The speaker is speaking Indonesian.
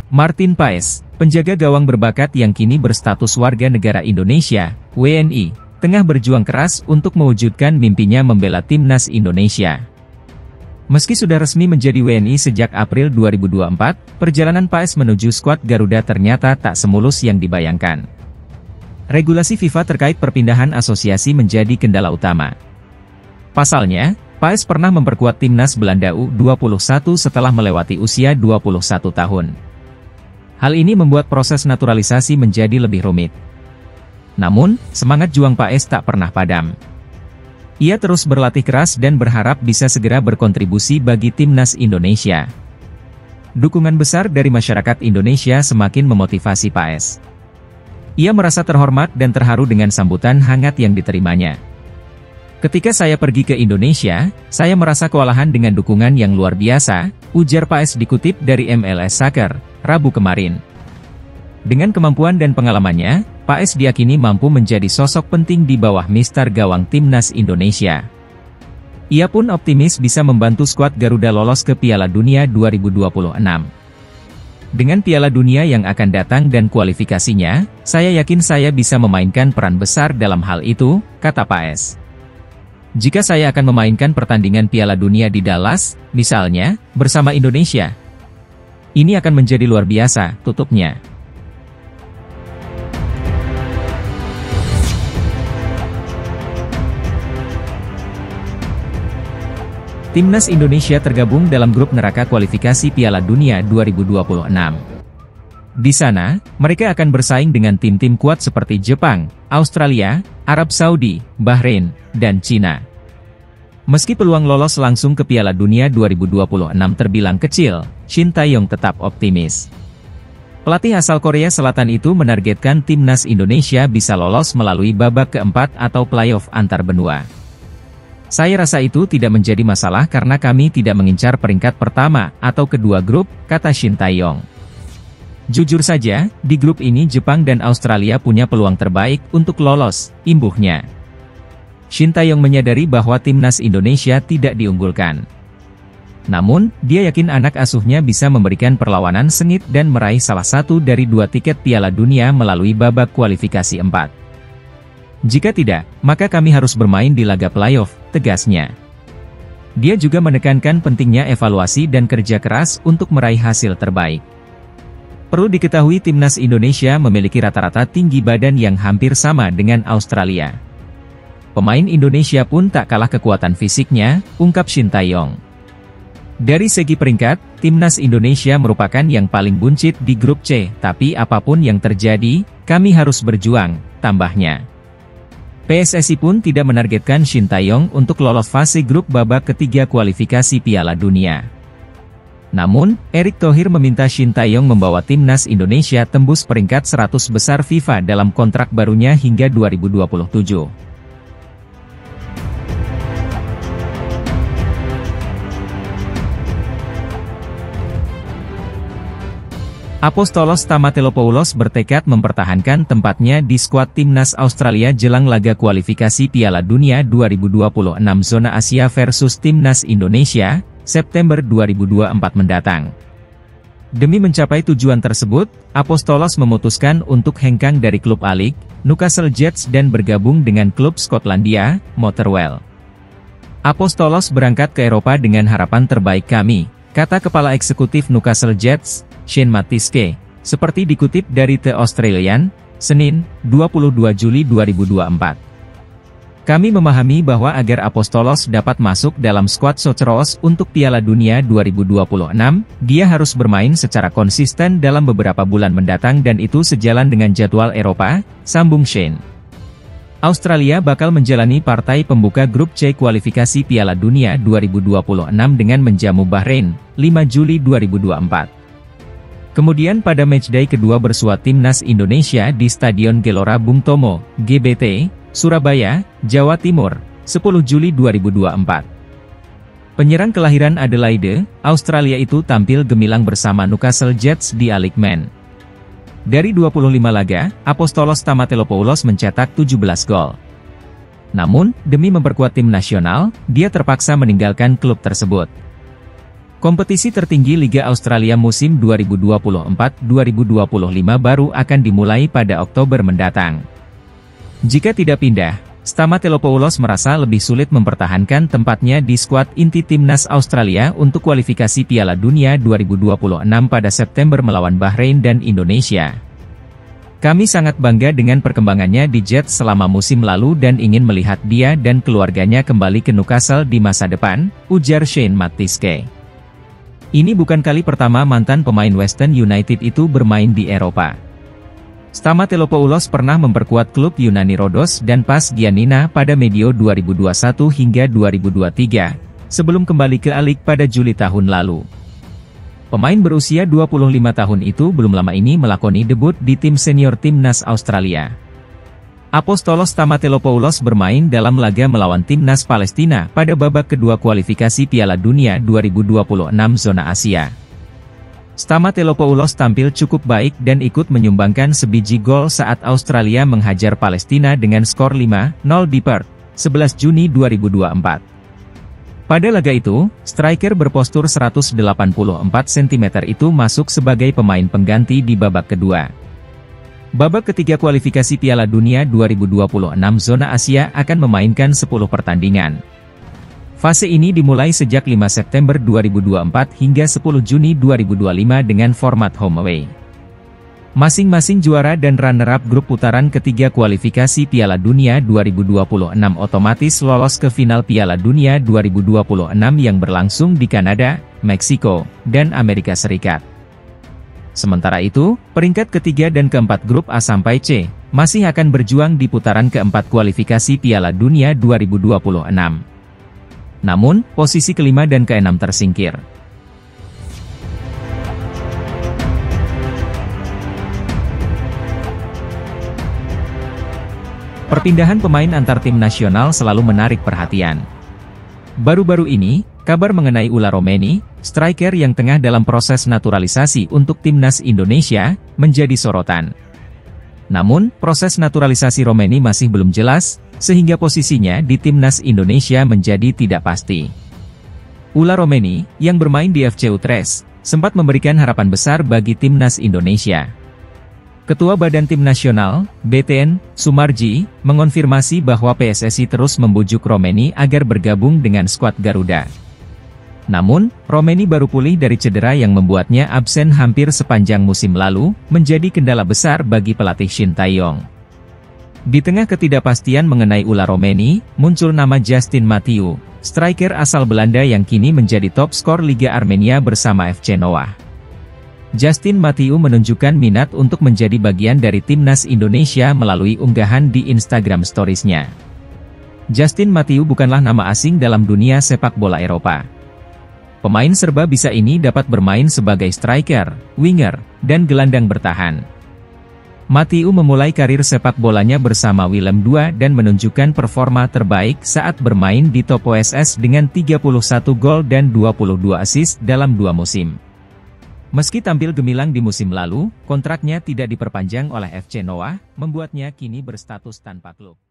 Martin Paes, penjaga gawang berbakat yang kini berstatus warga negara Indonesia, WNI, tengah berjuang keras untuk mewujudkan mimpinya membela timnas Indonesia. Meski sudah resmi menjadi WNI sejak April 2024, perjalanan Paes menuju skuad Garuda ternyata tak semulus yang dibayangkan. Regulasi FIFA terkait perpindahan asosiasi menjadi kendala utama. Pasalnya, Paes pernah memperkuat timnas Belanda U21 setelah melewati usia 21 tahun. Hal ini membuat proses naturalisasi menjadi lebih rumit. Namun, semangat juang Paes tak pernah padam. Ia terus berlatih keras dan berharap bisa segera berkontribusi bagi timnas Indonesia. Dukungan besar dari masyarakat Indonesia semakin memotivasi Paes. Ia merasa terhormat dan terharu dengan sambutan hangat yang diterimanya. "Ketika saya pergi ke Indonesia, saya merasa kewalahan dengan dukungan yang luar biasa," ujar Paes dikutip dari MLS Soccer, Rabu kemarin. Dengan kemampuan dan pengalamannya, Paes diyakini mampu menjadi sosok penting di bawah mister gawang timnas Indonesia. Ia pun optimis bisa membantu skuad Garuda lolos ke Piala Dunia 2026. "Dengan Piala Dunia yang akan datang dan kualifikasinya, saya yakin saya bisa memainkan peran besar dalam hal itu," kata Paes. "Jika saya akan memainkan pertandingan Piala Dunia di Dallas, misalnya, bersama Indonesia, ini akan menjadi luar biasa," tutupnya. Timnas Indonesia tergabung dalam grup neraka kualifikasi Piala Dunia 2026. Di sana, mereka akan bersaing dengan tim-tim kuat seperti Jepang, Australia, Arab Saudi, Bahrain, dan Cina. Meski peluang lolos langsung ke Piala Dunia 2026 terbilang kecil, Shin Tae-yong tetap optimis. Pelatih asal Korea Selatan itu menargetkan timnas Indonesia bisa lolos melalui babak keempat atau playoff antar benua. "Saya rasa itu tidak menjadi masalah karena kami tidak mengincar peringkat pertama atau kedua grup," kata Shin Tae-yong. "Jujur saja, di grup ini Jepang dan Australia punya peluang terbaik untuk lolos," imbuhnya. Shin Tae-yong menyadari bahwa timnas Indonesia tidak diunggulkan. Namun, dia yakin anak asuhnya bisa memberikan perlawanan sengit dan meraih salah satu dari 2 tiket Piala Dunia melalui babak kualifikasi 4. "Jika tidak, maka kami harus bermain di laga playoff," tegasnya. Dia juga menekankan pentingnya evaluasi dan kerja keras untuk meraih hasil terbaik. Perlu diketahui timnas Indonesia memiliki rata-rata tinggi badan yang hampir sama dengan Australia. "Pemain Indonesia pun tak kalah kekuatan fisiknya," ungkap Shin Tae-yong. "Dari segi peringkat, timnas Indonesia merupakan yang paling buncit di grup C, tapi apapun yang terjadi, kami harus berjuang," tambahnya. PSSI pun tidak menargetkan Shin Tae-yong untuk lolos fase grup babak ketiga kualifikasi Piala Dunia. Namun, Erick Thohir meminta Shin Tae-yong membawa timnas Indonesia tembus peringkat 100 besar FIFA dalam kontrak barunya hingga 2027. Apostolos Stamatelopoulos bertekad mempertahankan tempatnya di skuad timnas Australia jelang laga kualifikasi Piala Dunia 2026 zona Asia versus timnas Indonesia, September 2024 mendatang. Demi mencapai tujuan tersebut, Apostolos memutuskan untuk hengkang dari klub A-League, Newcastle Jets dan bergabung dengan klub Skotlandia, Motherwell. "Apostolos berangkat ke Eropa dengan harapan terbaik kami," kata Kepala Eksekutif Newcastle Jets, Shane Matiske, seperti dikutip dari The Australian, Senin, 22 Juli 2024. "Kami memahami bahwa agar Apostolos dapat masuk dalam skuad Soceros untuk Piala Dunia 2026, dia harus bermain secara konsisten dalam beberapa bulan mendatang dan itu sejalan dengan jadwal Eropa," sambung Shane. Australia bakal menjalani partai pembuka grup C kualifikasi Piala Dunia 2026 dengan menjamu Bahrain, 5 Juli 2024. Kemudian pada matchday kedua bersua timnas Indonesia di Stadion Gelora Bung Tomo, GBT, Surabaya, Jawa Timur, 10 Juli 2024. Penyerang kelahiran Adelaide, Australia itu tampil gemilang bersama Newcastle Jets di A-League Men. Dari 25 laga, Apostolos Stamatelopoulos mencetak 17 gol. Namun, demi memperkuat tim nasional, dia terpaksa meninggalkan klub tersebut. Kompetisi tertinggi Liga Australia musim 2024-2025 baru akan dimulai pada Oktober mendatang. Jika tidak pindah, Stamatelopoulos merasa lebih sulit mempertahankan tempatnya di skuad inti timnas Australia untuk kualifikasi Piala Dunia 2026 pada September melawan Bahrain dan Indonesia. Kami sangat bangga dengan perkembangannya di Jets selama musim lalu dan ingin melihat dia dan keluarganya kembali ke Newcastle di masa depan, ujar Shane Matiske. Ini bukan kali pertama mantan pemain Western United itu bermain di Eropa. Stamatelopoulos pernah memperkuat klub Yunani Rhodos dan PAS Giannina pada medio 2021 hingga 2023, sebelum kembali ke A-League pada Juli tahun lalu. Pemain berusia 25 tahun itu belum lama ini melakoni debut di tim senior timnas Australia. Apostolos Stamatelopoulos bermain dalam laga melawan timnas Palestina pada babak kedua kualifikasi Piala Dunia 2026 zona Asia. Stamatelopoulos tampil cukup baik dan ikut menyumbangkan sebiji gol saat Australia menghajar Palestina dengan skor 5-0 di Perth, 11 Juni 2024. Pada laga itu, striker berpostur 184 cm itu masuk sebagai pemain pengganti di babak kedua. Babak ketiga kualifikasi Piala Dunia 2026 zona Asia akan memainkan 10 pertandingan. Fase ini dimulai sejak 5 September 2024 hingga 10 Juni 2025 dengan format home away. Masing-masing juara dan runner-up grup putaran ketiga kualifikasi Piala Dunia 2026 otomatis lolos ke final Piala Dunia 2026 yang berlangsung di Kanada, Meksiko, dan Amerika Serikat. Sementara itu, peringkat ketiga dan keempat grup A sampai C masih akan berjuang di putaran keempat kualifikasi Piala Dunia 2026. Namun, posisi kelima dan keenam tersingkir. Perpindahan pemain antar tim nasional selalu menarik perhatian. Baru-baru ini, kabar mengenai Ulla Romeni, striker yang tengah dalam proses naturalisasi untuk timnas Indonesia, menjadi sorotan. Namun, proses naturalisasi Romeni masih belum jelas, sehingga posisinya di timnas Indonesia menjadi tidak pasti. Ulla Romeni, yang bermain di FC Utrecht, sempat memberikan harapan besar bagi timnas Indonesia. Ketua Badan Tim Nasional, BTN, Sumarji, mengonfirmasi bahwa PSSI terus membujuk Romeni agar bergabung dengan skuad Garuda. Namun, Romeni baru pulih dari cedera yang membuatnya absen hampir sepanjang musim lalu, menjadi kendala besar bagi pelatih Shin Tae-yong. Di tengah ketidakpastian mengenai Ulla Romeni, muncul nama Justin Mathieu, striker asal Belanda yang kini menjadi top skor Liga Armenia bersama FC Noah. Justin Mathieu menunjukkan minat untuk menjadi bagian dari timnas Indonesia melalui unggahan di Instagram Stories-nya. Justin Mathieu bukanlah nama asing dalam dunia sepak bola Eropa. Pemain serba bisa ini dapat bermain sebagai striker, winger, dan gelandang bertahan. Mathieu memulai karir sepak bolanya bersama Willem II dan menunjukkan performa terbaik saat bermain di Top OSS dengan 31 gol dan 22 assist dalam 2 musim. Meski tampil gemilang di musim lalu, kontraknya tidak diperpanjang oleh FC Noah, membuatnya kini berstatus tanpa klub.